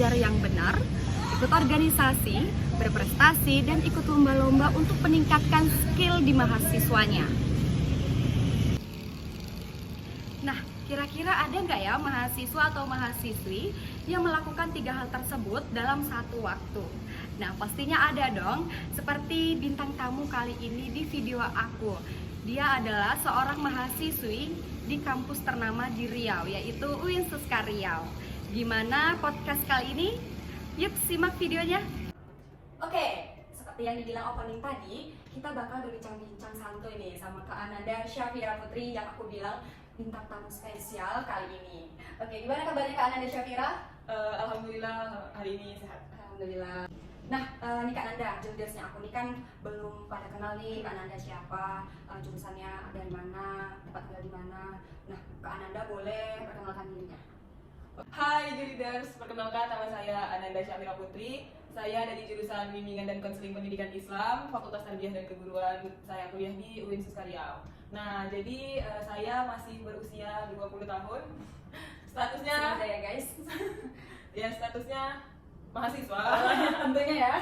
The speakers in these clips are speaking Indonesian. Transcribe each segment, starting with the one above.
belajar yang benar, ikut organisasi, berprestasi, dan ikut lomba-lomba untuk meningkatkan skill di mahasiswanya. Nah, kira-kira ada nggak ya mahasiswa atau mahasiswi yang melakukan 3 hal tersebut dalam satu waktu? Nah, pastinya ada dong, seperti bintang tamu kali ini di video aku. Dia adalah seorang mahasiswi di kampus ternama di Riau, yaitu UIN Suska Riau. Gimana podcast kali ini? Yuk simak videonya. Oke, seperti yang dibilang opening tadi, kita bakal berbincang-bincang santuy nih sama Kak Ananda Syafira Putri yang aku bilang bintang tamu spesial kali ini. Oke, gimana kabarnya Kak Ananda Syafira? Alhamdulillah hari ini sehat. Alhamdulillah. Nah, nih Kak Nanda, juniornya aku nih kan belum pada kenal nih Kak Nanda siapa, jurusannya dari mana, tempat tinggal di mana. Nah, Kak Nanda boleh perkenalkan dirinya. Hai Juliders, perkenalkan nama saya Ananda Syafira Putri. Saya dari jurusan Bimbingan dan Konseling Pendidikan Islam, Fakultas Tarbiyah dan Keguruan. Saya kuliah di UIN Suska Riau. Nah, jadi saya masih berusia 20 tahun. Statusnya ya guys. ya statusnya mahasiswa. Tentunya ya.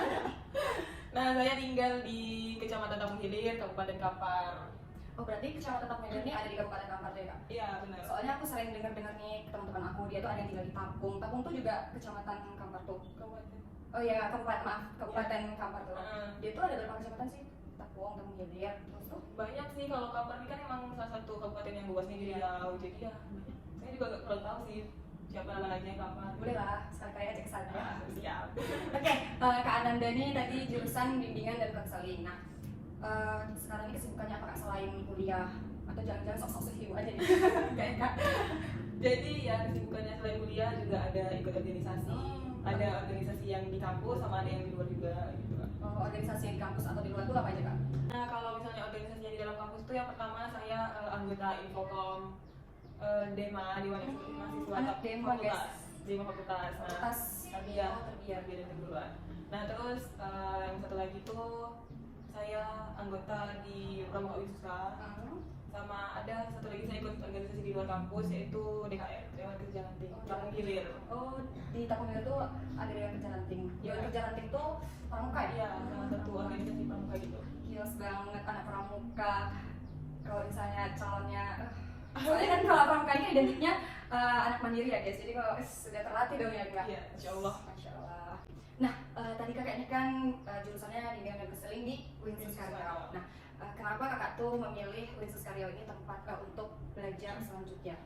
Nah, saya tinggal di Kecamatan Tamu Hilir, Kabupaten Kampar. Oh, berarti Kecamatan Tamu Hilir ini ada di Kabupaten Kampar ya Kak? Iya, benar. Soalnya aku sering dengar nih teman-teman aku, dia tuh ada yang tinggal di Tapung. Tapung tuh juga Kecamatan Kampar tuh. Kabupaten. Oh iya, Kabupaten Kampar tuh. Uh-uh. Dia tuh ada berapa kecamatan sih? Tapung, Tamu Hilir, terus tuh Banyak sih, kalau Kampar ini kan emang salah satu kabupaten yang luas nih di Riau. Jadi ya banyak. Saya juga gak perlu tahu sih siapa nama lainnya Kampar. boleh lah, sekali-kali aja ke sana. Siap. Oke, Kak Ananda ini tadi jurusan bimbingan dan konseling. Nah, sekarang ini kesibukannya apa Kak selain kuliah? Atau jangan-jangan sok-sok sehibur aja nih? Kayak Kak. Jadi ya kesibukannya selain kuliah juga ada ikut organisasi. Ada organisasi yang di kampus sama ada yang di luar juga gitu. Organisasi yang di kampus atau di luar itu apa aja Kak? Nah, kalau misalnya organisasi yang di dalam kampus tuh yang pertama saya anggota Infokom, Dema, Dewan Eksekutif Mahasiswa Dema, Fakultas. guys. Dema Fakultas. Fakultas Tarbiyah, Tarbiyah. Tarbiyah dan Keguruan. Nah, terus yang satu lagi tuh saya anggota di Pramuka UIN Suska. Sama ada satu lagi saya ikut organisasi di luar kampus yaitu DKR, Dewan Kerja Ranting, Tapung Hilir. Oh, di Tapung Hilir tuh ada Dewan Kerja Ranting. Dewan Kerja Ranting tuh pramuka ya? Iya, salah satu organisasi pramuka gitu. Kios banget anak pramuka. Kalau misalnya calonnya soalnya kan kalau pramuka ini identiknya anak mandiri ya guys. Jadi kalau sudah terlatih dong ya Kak? Iya, insyaallah. Masya Allah. Nah, tadi kakak ini kan jurusannya bimbingan dan konseling di UIN Suska Riau. Nah, kenapa kakak tuh memilih UIN Suska Riau ini tempat untuk belajar selanjutnya?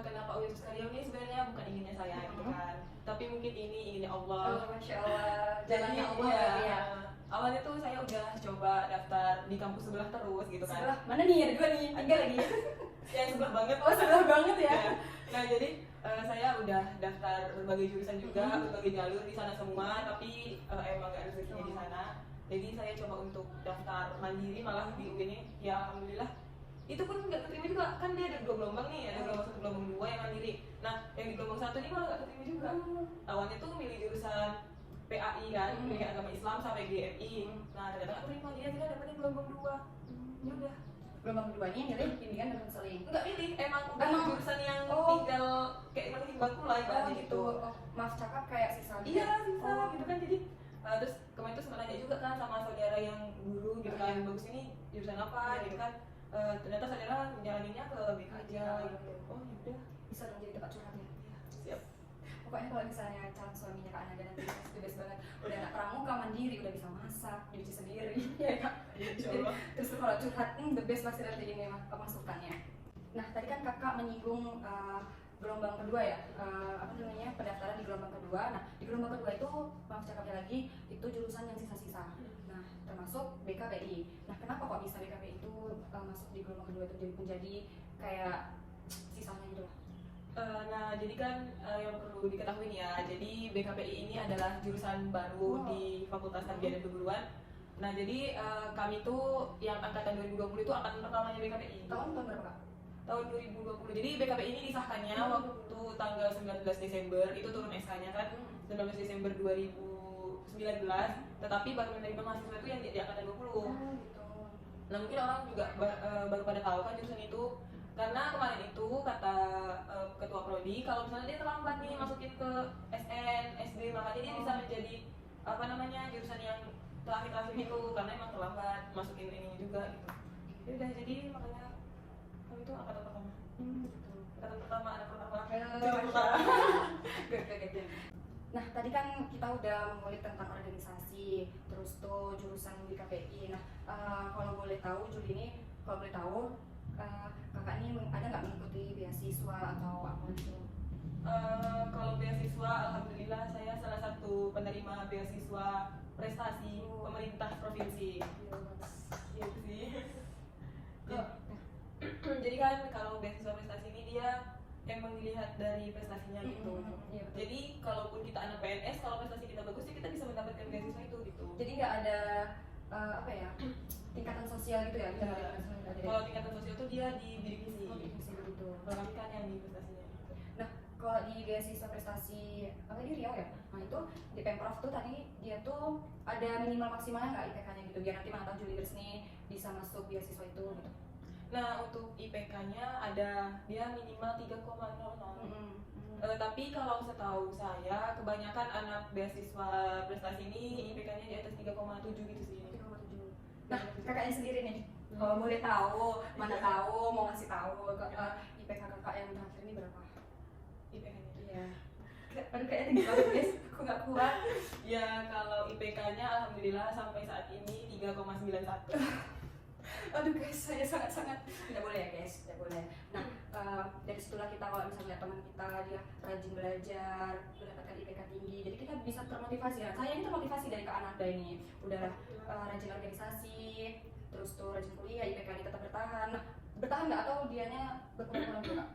Kenapa UIN Suska Riau ini sebenarnya bukan inginnya saya gitu kan, tapi mungkin ini inginnya Allah. Oh, Masya Allah, jalannya Jadi, Allah iya, ya. awalnya tuh saya udah coba daftar di kampus sebelah terus gitu kan. Sebelah mana nih? Ada dua nih, tiga lagi. Yang sebelah banget. Oh, sebelah banget ya. Nah, jadi saya udah daftar berbagai jurusan juga, berbagai jalur di sana semua, tapi emang gak rezekinya di sana. Jadi saya coba untuk daftar mandiri malah di UIN ini, ya alhamdulillah. Itu pun nggak keterima juga, kan dia ada 2 gelombang nih, ada gelombang 1, gelombang 2 yang mandiri. Nah, yang di gelombang 1 ini malah nggak keterima juga. Awalnya tuh milih jurusan PAI kan, Pendidikan Agama Islam sampai GMI. Nah, ternyata nggak terima, dia kita dapetnya gelombang 2. Ya udah. Gelombang kedua ini milih bimbingan dan konseling. Nggak milih, emang jurusan yang tinggal kayak mengisi bangku lah ibaratnya gitu. Oh, maaf cakap kayak sisa. Iya, sisa gitu kan. Jadi terus kemarin tuh sempat nanya juga kan sama saudara yang guru gitu kan, bagus ini jurusan apa gitu kan. Ternyata saudara menjalaninya ke BK aja gitu. Oh ya udah, Bisa dong jadi tempat curhatnya. siap. Pokoknya kalau misalnya calon suaminya Kak Ananda nanti bebas banget, udah anak pramuka mandiri, udah bisa masak, nyuci sendiri, ya Kak. Insyaallah. Terus kalau curhat, the best pasti nanti ini masukannya. Nah, tadi kan kakak menyinggung gelombang kedua ya, pendaftaran di gelombang kedua. Nah, di gelombang kedua itu maaf cakapnya lagi, itu jurusan yang sisa-sisa. Nah, termasuk BKPI. Nah, kenapa kok bisa BKPI itu masuk di gelombang kedua itu menjadi kayak sisanya gitu? Nah, jadi kan yang perlu diketahui nih ya, jadi BKPI ini adalah jurusan baru di Fakultas Tarbiyah dan Keguruan. Nah, jadi kami tuh yang angkatan 2020 itu angkatan pertamanya BKPI. Tahun berapa Kak? Tahun 2020. Jadi BKPI ini disahkannya waktu tanggal 19 Desember, itu turun SK-nya kan 19 Desember 2019, tetapi baru menerima mahasiswa itu yang di angkatan 20. Gitu. Nah, mungkin orang juga baru pada tahu kan jurusan itu. Karena kemarin itu kata ketua prodi kalau misalnya dia terlambat nih masukin ke SN sendiri, makanya dia bisa menjadi apa namanya jurusan yang terakhir itu karena emang terlambat masukin ini juga gitu. Ya udah, jadi makanya kami itu angkatan pertama. Angkatan pertama, anak pertama. Oke. Nah, tadi kan kita udah mengulik tentang organisasi, terus tuh jurusan di KPI. Nah, kalau boleh tahu Juli ini, kalau boleh tahu kakak ini ada nggak mengikuti beasiswa atau apa gitu? Kalau beasiswa, alhamdulillah saya salah satu penerima beasiswa prestasi pemerintah provinsi. Iya sih. Jadi kan kalau beasiswa prestasi ini dia emang dilihat dari prestasinya gitu. Iya, Jadi kalaupun kita anak PNS, kalau prestasi kita bagus ya kita bisa mendapatkan beasiswa itu gitu. Jadi nggak ada apa ya, tingkatan sosial gitu ya? Kita nggak ada tingkatan sosial. Kalau tingkatan sosial itu dia di bidik misi. Oh, bidik misi gitu. Kalau kami kan yang di prestasinya gitu. Nah, kalau di beasiswa prestasi apa di Riau ya? Nah itu di Pemprov tuh tadi dia tuh ada minimal maksimalnya nggak IPK-nya gitu, biar nanti mantap Juliers nih bisa masuk beasiswa itu gitu. Nah, untuk IPK-nya ada dia minimal 3,00. Tapi kalau setahu saya kebanyakan anak beasiswa prestasi ini IPK-nya di atas 3,7 gitu sih. 3,7. Nah, kakaknya sendiri nih, kalau boleh tahu, mana tahu mau ngasih tahu IPK kakak yang terakhir ini berapa? IPK-nya. Iya. Aduh kayaknya tinggi banget guys, aku nggak kuat. Ya, kalau IPK-nya alhamdulillah sampai saat ini 3,91. Aduh guys, saya sangat-sangat tidak boleh ya guys, tidak boleh. Nah, dari situlah kita kalau misalnya teman kita dia rajin belajar, mendapatkan IPK tinggi, jadi kita bisa termotivasi. Nah, saya ini termotivasi dari Kak Ananda ini, udah rajin organisasi, terus tuh rajin kuliah, IPK-nya tetap bertahan. Nah, bertahan nggak atau dianya berkurang juga?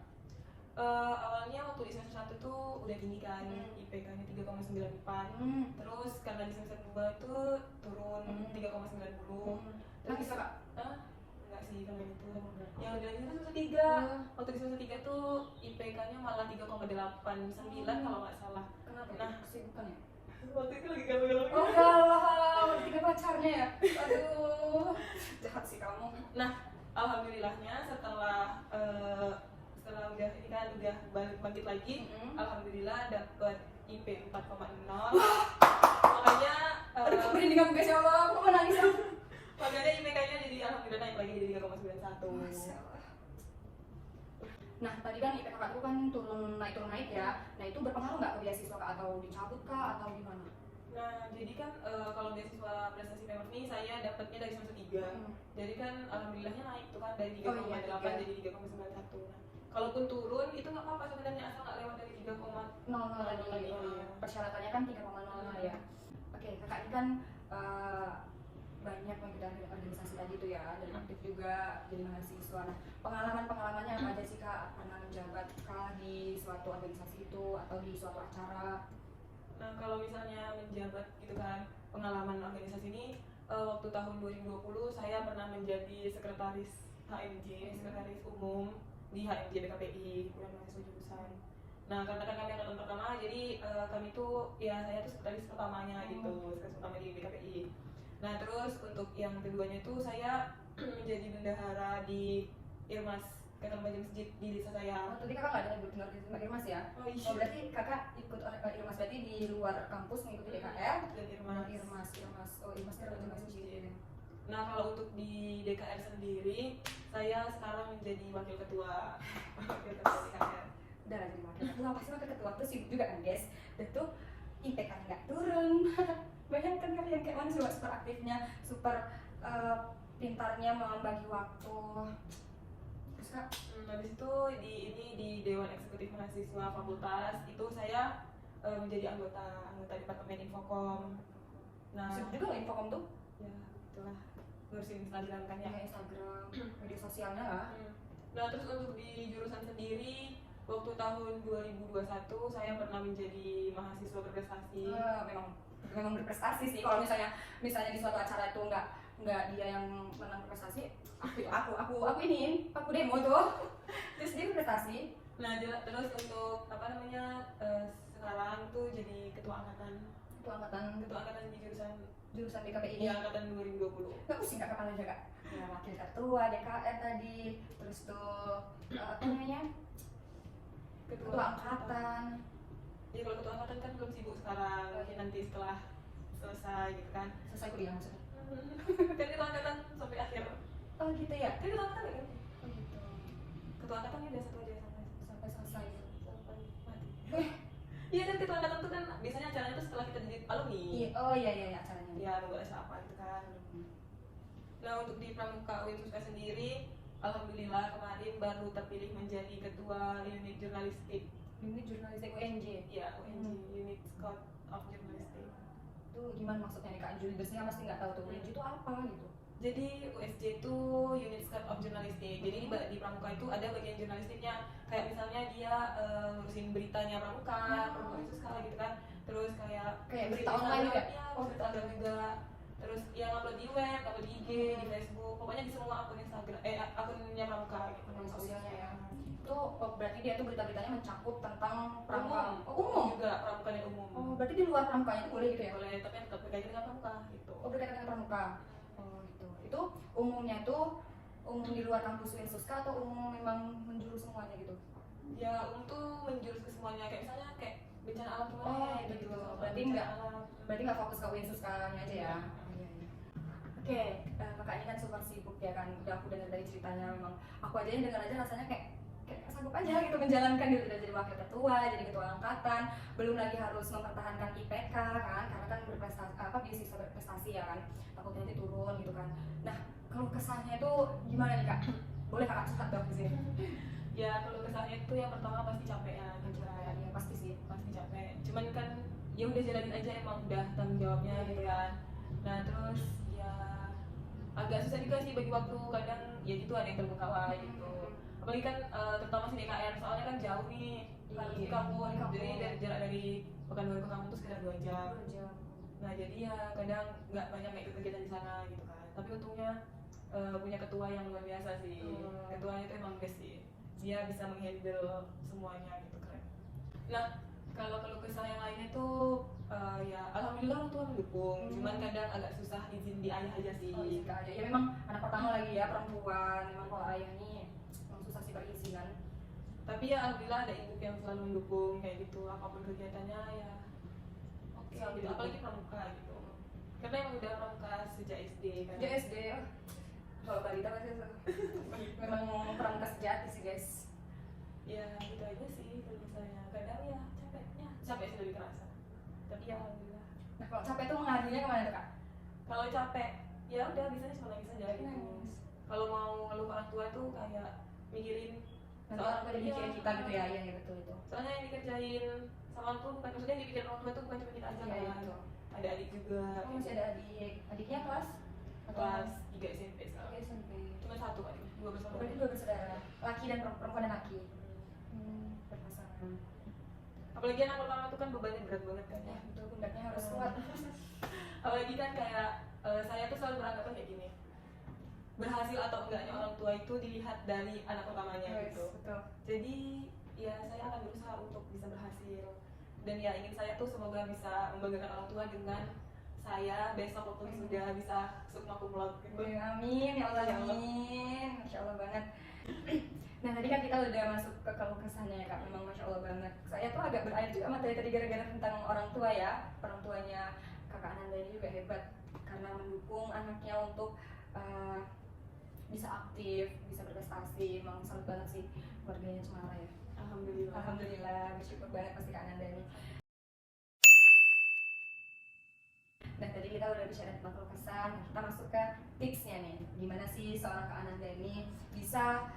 Awalnya waktu di semester 1 tuh udah tinggi kan, IPK-nya 3,94. Terus karena di semester 2 tuh turun 3,90. Nah, bisa Kak? Enggak sih kalau itu. Yang udah di semester 3. Waktu di semester 3 tuh IPK-nya malah 3,89 kalau nggak salah. Kenapa? Nah, kesibukan ya? Waktu itu lagi galau-galau. Oh galau, tiga pacarnya ya? Aduh, jahat sih kamu. Nah, alhamdulillahnya setelah udah ini kan udah bangkit lagi, alhamdulillah dapat IP 4,0. Makanya aduh aku merinding aku guys, ya Allah, aku mau nangis. makanya IPK-nya jadi alhamdulillah naik lagi jadi 3,91. Masya Allah. Nah tadi kan IPK kakak itu kan turun naik ya. Nah itu berpengaruh nggak ke beasiswa kak, atau dicabut kak atau gimana? Nah, jadi kan kalau beasiswa prestasi Pemprov ini saya dapatnya dari semester 3. Jadi kan alhamdulillahnya naik tuh kan dari 3,8 jadi 3,91. Nah, kalaupun turun itu nggak apa-apa sebenarnya asal nggak lewat dari 3,00 tadi. Persyaratannya kan 3,0 ya. Oke, kakak ini kan banyak mengikuti organisasi tadi tuh ya, dan aktif juga jadi mahasiswa. Nah, pengalamannya apa aja sih kak? Pernah menjabat kah di suatu organisasi itu atau di suatu acara? Nah, kalau misalnya menjabat gitu kan, pengalaman organisasi ini waktu tahun 2020 saya pernah menjadi sekretaris HMJ, sekretaris umum di HMJ BKPI, Himpunan Mahasiswa Jurusan. Nah, karena kan kami angkatan pertama, jadi kami tuh ya saya tuh sekretaris pertamanya gitu, sekretaris pertama di BKPI. Nah, terus untuk yang keduanya tuh saya menjadi bendahara di Irmas Ikatan Remaja Masjid di desa saya. Oh, tadi kakak nggak ada nyebutin organisasi Irmas ya? Oh iya. Oh, berarti kakak ikut Irmas berarti di luar kampus mengikuti DKR dan Irmas. Oh, Irmas itu Remaja Masjid. Nah, kalau untuk di DKR sendiri, saya sekarang menjadi wakil ketua DKR. Udah lah, jadi wakil ketua, pasti wakil ketua tuh sibuk juga kan guys. Dan tuh IPK nggak turun. Bayangkan kalian kayak mana super aktifnya, super pintarnya membagi waktu. Terus kak, habis itu di Dewan Eksekutif Mahasiswa Fakultas itu saya menjadi anggota Departemen Infokom. Nah, sibuk juga loh Infokom tuh. Ya, itulah ngurusin Instagram kan ya. Instagram, media sosialnya lah. Nah, terus untuk di jurusan sendiri waktu tahun 2021 saya pernah menjadi mahasiswa berprestasi. Memang berprestasi sih. Kalau misalnya di suatu acara itu nggak dia yang menang berprestasi, aku demo tuh. Terus dia berprestasi. Nah, terus untuk sekarang tuh jadi ketua angkatan di jurusan BKPI di angkatan 2020. Nggak pusing kak kepala juga. Ya, wakil ketua DKR tadi, terus tuh apa namanya, ketua angkatan. Ya kalau ketua angkatan kan belum sibuk sekarang, mungkin nanti setelah selesai gitu kan. Selesai kuliah maksudnya? Kan ketua angkatan sampai akhir. Oh gitu ya? Kan ketua angkatan kan? Oh gitu. Ketua angkatan udah satu aja Sampai selesai. sampai mati. Iya kan ketua angkatan tuh kan biasanya acaranya tuh setelah kita jadi alumni. Iya, oh iya acaranya. Ya ngebahas apa gitu kan. Nah untuk di Pramuka UIN Suska sendiri, alhamdulillah kemarin baru terpilih menjadi ketua unit jurnalistik. Ini jurnalistik UNJ. Ya UNJ, Unit Scout of Journalistic. Itu gimana maksudnya nih Kak? Julidersnya pasti nggak tahu tuh UNJ itu apa gitu. Jadi USJ itu Unit Scout of Journalistic. Jadi di Pramuka itu ada bagian jurnalistiknya. Kayak misalnya dia ngurusin beritanya Pramuka, Pramuka Suska gitu kan. Terus kayak berita online juga. Ya, berita online juga. Terus yang upload di web, upload di IG, di Facebook, pokoknya di semua akun Instagram, akunnya Pramuka gitu. Akun sosialnya ya. Itu berarti dia tuh berita-beritanya mencakup tentang Umum. Pramuka. Oh, umum Juga Pramuka yang umum. Oh, berarti di luar Pramukanya itu boleh gitu ya? Boleh, tapi tetap berkaitan dengan Pramuka gitu. Oh, berkaitan dengan Pramuka. Oh, gitu. Itu umumnya tuh umum di luar kampus UIN Suska atau umum memang menjurus semuanya gitu? Ya umum tuh menjurus ke semuanya, kayak misalnya kayak bencana alam gimana gitu. Berarti Berarti nggak fokus ke UIN Suskanya aja ya? Iya. Oke, kakak ini kan super sibuk ya kan, udah aku dengar dari ceritanya memang aku aja yang dengar aja rasanya kayak sanggup aja gitu menjalankan gitu, udah jadi wakil ketua, jadi ketua angkatan, belum lagi harus mempertahankan IPK kan, karena kan berprestasi beasiswa berprestasi ya kan, takutnya nanti turun gitu kan. Nah, kalau kesannya itu gimana nih Kak? Boleh Kakak curhat dong di sini? Ya kalau kesannya itu yang pertama pasti capek ya gitu kan. Ya pasti sih. Pasti capek, cuman kan ya udah jalanin aja, emang udah tanggung jawabnya gitu kan. Nah terus ya agak susah juga sih bagi waktu, kadang ya gitu ada yang terbengkalai gitu. Apalagi kan terutama sih DKN, soalnya kan jauh nih harus di kampung, jadi jarak dari Pekanbaru ke kampung tuh sekitar 2 jam. Nah jadi ya kadang nggak banyak ikut kegiatan di sana gitu kan. Tapi untungnya punya ketua yang luar biasa sih. Ketuanya itu emang best sih, dia bisa menghandle semuanya gitu, keren. Nah kalau kesah yang lainnya tuh ya alhamdulillah orang tua mendukung, cuman kadang agak susah izin di ayah aja sih. Oh, izin ke ayah. Ya memang anak pertama lagi ya, perempuan, memang kalau ayah nih memang susah sih perizinan. Tapi ya alhamdulillah ada ibu yang selalu mendukung kayak gitu, apapun kegiatannya ya oke gitu. Apalagi pramuka gitu, karena emang udah pramuka sejak SD kan. Sejak SD ya. Kalau balita pasti memang pramuka sejati sih guys. Ya gitu aja sih kalau misalnya, kadang ya capek sih lebih kerasa, tapi ya alhamdulillah. Nah kalau capek tuh mengadinya kemana tuh Kak? Kalau capek ya udah biasanya cuma nangis aja gitu. Kalau mau ngeluh ke orang tua tuh kayak mikirin Nanti orang tua mikirin kita gitu ya, iya betul itu. Soalnya yang dikerjain sama orang tua bukan, maksudnya yang dipikirin orang tua tuh bukan cuma kita aja kan. Betul. Ada adik juga. Oh masih ada adik, adiknya kelas? Kelas 3 SMP sekarang. SMP. Cuma 1 adik, 2 bersaudara. Berarti 2 bersaudara, laki dan perempuan dan laki. Berpasangan. Apalagi anak pertama tuh kan bebannya berat banget kan ya. Betul, pundaknya harus kuat. Apalagi kan kayak saya tuh selalu beranggapan kayak gini, berhasil atau enggaknya orang tua itu dilihat dari anak pertamanya gitu. Betul. Jadi ya saya akan berusaha untuk bisa berhasil, dan ya ingin saya tuh semoga bisa membanggakan orang tua dengan saya besok waktu sudah bisa sukma cum laude gitu. Amin ya Allah, amin. Masya Allah banget. Nah tadi kan kita udah masuk ke keluh kesahnya ya Kak, memang Masya Allah banget. Saya tuh agak berair juga materi tadi gara-gara tentang orang tua ya. Orang tuanya Kakak Ananda ini juga hebat karena mendukung anaknya untuk bisa aktif, bisa berprestasi. Memang salut banget sih keluarganya Cemara ya. Alhamdulillah. Alhamdulillah, bersyukur banget pasti Kak Ananda ini. Nah tadi kita udah bicara tentang keluh kesah, nah, kita masuk ke tipsnya nih. Gimana sih seorang Kak Ananda ini bisa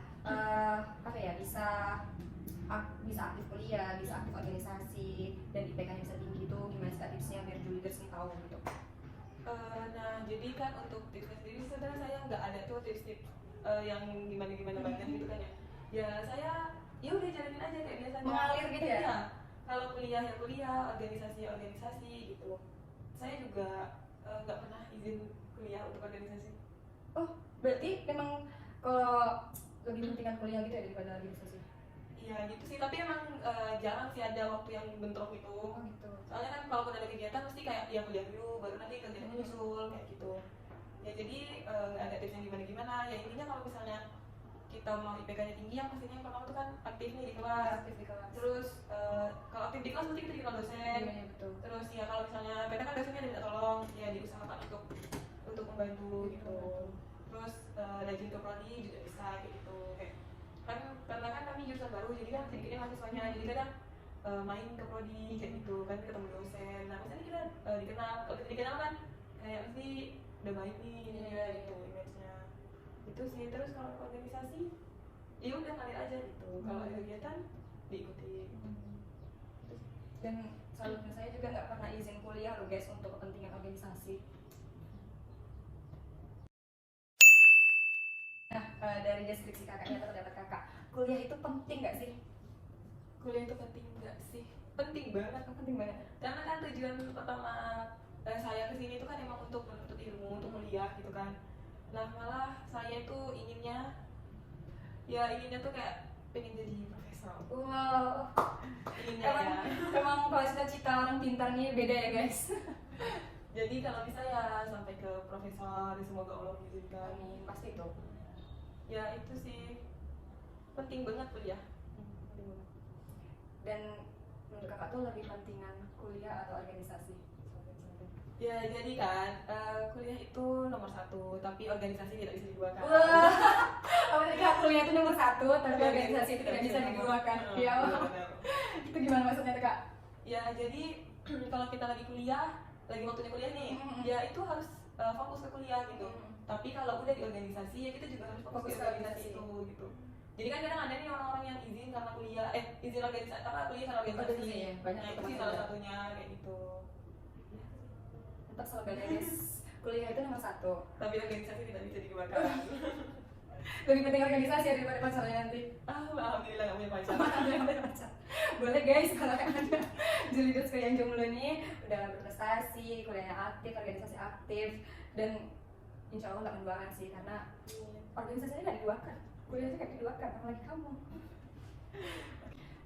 bisa aktif kuliah, bisa aktif organisasi, dan IPK-nya bisa tinggi tuh, gimana sih tipsnya biar Juliders nih tahu gitu? Nah jadi kan untuk tipsnya sendiri sebenarnya saya nggak ada tuh tips-tips yang gimana banget gitu kan ya. Ya saya ya udah jalanin aja kayak biasanya. Mengalir gitu ya? Iya. Kalau kuliah ya kuliah, organisasi ya organisasi gitu. Saya juga nggak pernah izin kuliah untuk organisasi. Oh berarti memang kalau lebih pentingkan kuliah gitu ya daripada organisasi? Iya gitu sih, tapi emang jarang sih ada waktu yang bentrok itu. Oh gitu. Soalnya kan kalau ada kegiatan pasti kayak ya kuliah dulu, baru nanti kegiatan nyusul kayak gitu. Ya jadi nggak ada tips yang gimana. Ya intinya kalau misalnya kita mau IPK-nya tinggi, yang pastinya yang pertama itu kan aktif nih di kelas. Aktif di kelas. Terus kalau aktif di kelas berarti kita dikenal dosen. Iya, betul. Terus ya kalau misalnya kita kan dosennya ada minta tolong, ya diusahakan untuk membantu gitu. Terus rajin ke prodi juga bisa kayak gitu. Kayak kan karena kan kami jurusan baru, jadi kan sedikitnya mahasiswanya, jadi kadang main ke prodi kayak gitu kan, ketemu dosen. Nah misalnya kita dikenal, kalau kita dikenal kan kayak pasti udah baik nih gitu image-nya. Itu sih. Terus kalau ke organisasi ya udah ngalir aja gitu. Kalau ada kegiatan diikuti. Dan salutnya saya juga nggak pernah izin kuliah loh guys untuk kepentingan organisasi. Nah, dari deskripsi kakaknya terdapat kakak, kuliah itu penting nggak sih? Kuliah itu penting nggak sih? Penting banget. Penting banget. Karena kan tujuan pertama saya kesini itu kan emang untuk menuntut ilmu, untuk kuliah gitu kan. Nah malah saya itu inginnya tuh kayak pengen jadi profesor. Wow. Inginnya ya. Emang kalau cita-cita orang pintar nih beda ya guys. Jadi kalau bisa ya sampai ke profesor, semoga Allah mengizinkan. Amin, pasti itu. Ya itu sih penting banget kuliah. Dan menurut kakak tuh lebih pentingan kuliah atau organisasi? Ya jadi kan kuliah itu nomor 1, tapi organisasi tidak bisa diduakan. Wah, apalagi kuliah itu nomor 1, tapi organisasi itu tidak bisa diduakan. Ya, itu gimana maksudnya kak? Ya jadi kalau kita lagi kuliah, lagi waktunya kuliah nih, ya itu harus fokus ke kuliah gitu. Tapi kalau udah di organisasi ya kita juga harus fokus ke organisasi itu gitu. Jadi kan kadang ada nih orang-orang yang izin karena kuliah, izin organisasi karena kuliah karena organisasi. Ya, banyak itu sih salah satunya kayak gitu. Tetap selalu guys, kuliah itu nomor 1. Tapi organisasi tidak bisa digunakan. Lebih penting organisasi ya daripada pacarnya nanti. Alhamdulillah gak punya pacar. Boleh guys, kalau ada Juliders yang jomblo nih udah berprestasi, kuliahnya aktif, organisasi aktif, dan insya Allah nggak menduakan sih, karena organisasinya nggak diduakan, kuliahnya nggak diduakan, apalagi kamu.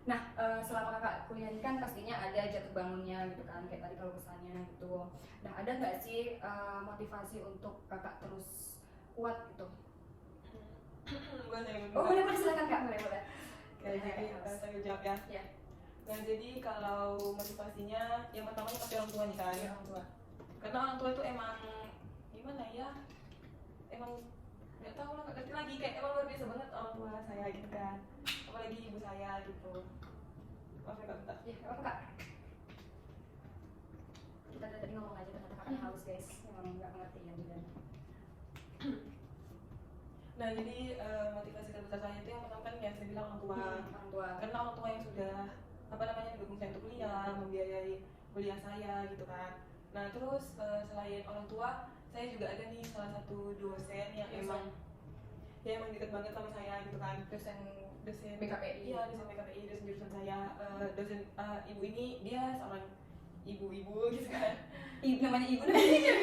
Nah, selama kakak kuliah ini kan pastinya ada jatuh bangunnya gitu kan, kayak tadi kalau kesannya gitu. Nah, ada nggak sih motivasi untuk kakak terus kuat gitu? Boleh silakan kak, boleh. Jadi saya jawab ya. Ya. Nah jadi kalau motivasinya yang pertama pasti orang tua nih kan. Ya, orang tua. Karena orang tua itu emang gimana ya? Emang nggak tahu lah, nggak ngerti lagi, kayak emang luar biasa banget orang tua saya gitu kan. Apalagi ibu saya gitu. Maaf ya kak, bentar. Ya, apa kak? Kita dari tadi ngomong aja ternyata kakaknya halus guys, emang nggak ngerti ya dan. Nah jadi motivasi terbesar saya itu yang pertama kan yang saya bilang orang tua. Orang tua. Karena orang tua yang sudah mendukung saya untuk kuliah, membiayai kuliah saya gitu kan. Nah terus selain orang tua, saya juga ada nih salah satu dosen yang emang dekat banget sama saya gitu kan. Dosen BKPI. Iya, dosen BKPI, dosen jurusan saya. Dosen ibu ini dia seorang ibu-ibu gitu kan. Namanya ibu namanya.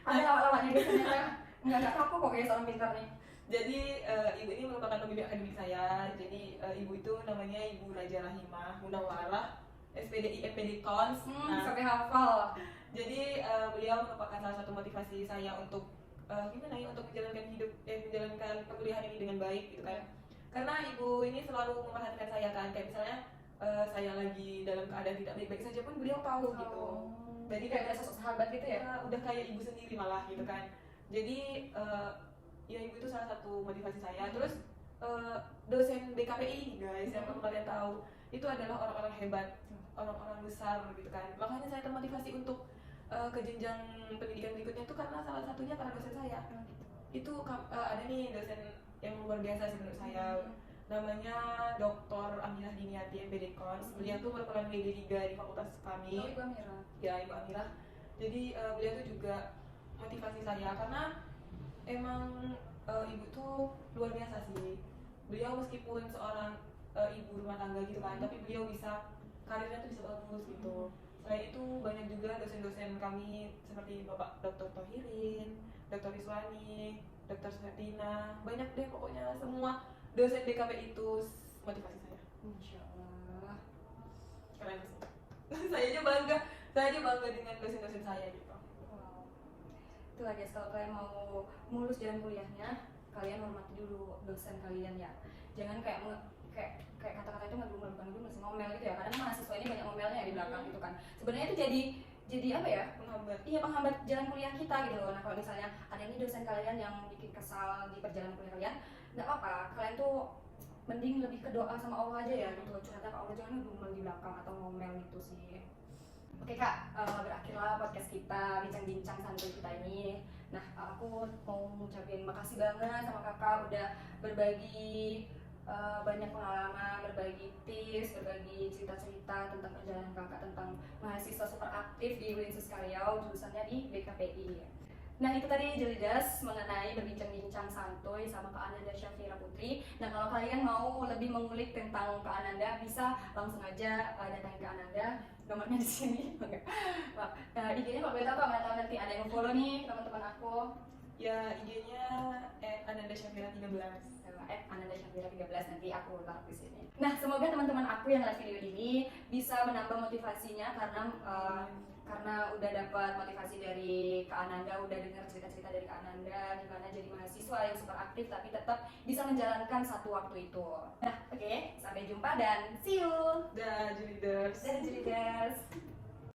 Ada lama-lamanya dosennya. Enggak kapok kok guys, orang pintar nih. Jadi ibu ini merupakan pembimbing akademik saya. Jadi ibu itu namanya Ibu Raja Rahimah Munawarah, SPDI FPD Cons. Sampai hafal. Jadi beliau merupakan salah satu motivasi saya untuk untuk menjalankan perkuliahan ini dengan baik gitu kan. Karena ibu ini selalu memperhatikan saya kan, kayak misalnya saya lagi dalam keadaan tidak baik-baik saja pun beliau tahu gitu. Jadi kayak ada sosok sahabat gitu ya? Udah kayak ibu sendiri malah gitu kan. Jadi ya ibu itu salah satu motivasi saya. Terus dosen BKPI guys, yang kalian tahu itu adalah orang-orang hebat, orang-orang besar gitu kan. Makanya saya termotivasi untuk ke jenjang pendidikan berikutnya itu karena salah satunya karena dosen saya. Itu ada nih dosen yang luar biasa sih menurut saya, namanya Dr. Aminah Diniati MPD Kons. Beliau tuh merupakan WD 3 di fakultas kami. Ibu Amira. Ya, Ibu Amira. Jadi beliau tuh juga motivasi saya karena emang ibu tuh luar biasa sih. Beliau meskipun seorang ibu rumah tangga gitu kan, tapi beliau bisa karirnya tuh bisa bagus gitu. Selain itu banyak juga dosen-dosen kami seperti Bapak Dr. Tohirin, Dr. Iswani, Dr. Sertina, banyak deh pokoknya semua dosen BKP itu motivasi saya. Insya Allah. Keren sih. saya aja bangga dengan dosen-dosen saya gitu. Itu lah guys, kalau kalian mau mulus jalan kuliahnya, kalian hormati dulu dosen kalian ya. Jangan kayak kata-kata itu bukan masih ngomel gitu ya. Kadang mahasiswa ini banyak ngomelnya di belakang gitu kan. Sebenarnya itu jadi apa ya? Menghambat. Iya, penghambat jalan kuliah kita gitu loh. Nah kalau misalnya ada nih dosen kalian yang bikin kesal di perjalanan kuliah kalian, nggak apa-apa. Kalian tuh mending lebih ke doa sama Allah aja ya gitu. Curhatnya ke Allah, jangan ngomel di belakang atau ngomel gitu sih. Oke Kak, berakhirlah podcast kita, bincang-bincang santai kita ini. Nah, aku mau ngucapin makasih banget sama kakak udah berbagi banyak pengalaman, berbagi tips, berbagi cerita-cerita tentang perjalanan kakak, tentang mahasiswa super aktif di Uinsus Karyau, jurusannya di BKPI. Nah itu tadi Jelidas mengenai berbincang-bincang santuy sama Kak Ananda Syafira Putri. Nah kalau kalian mau lebih mengulik tentang Kak Ananda, bisa langsung aja datangin Kak Ananda, nomornya di sini. Nah, IG-nya kalau boleh tahu Kak, tahu nanti ada yang follow nih teman-teman aku. Ya, IG-nya @anandasyafira13. Ananda Syafira 13, nanti aku taruh di sini. Nah, semoga teman-teman aku yang lihat video ini bisa menambah motivasinya karena udah dapat motivasi dari Kak Ananda, udah dengar cerita-cerita dari Kak Ananda gimana jadi mahasiswa yang super aktif tapi tetap bisa menjalankan satu waktu itu. Nah, oke, sampai jumpa dan see you. Dah, Juliders. Dadah, Juliders.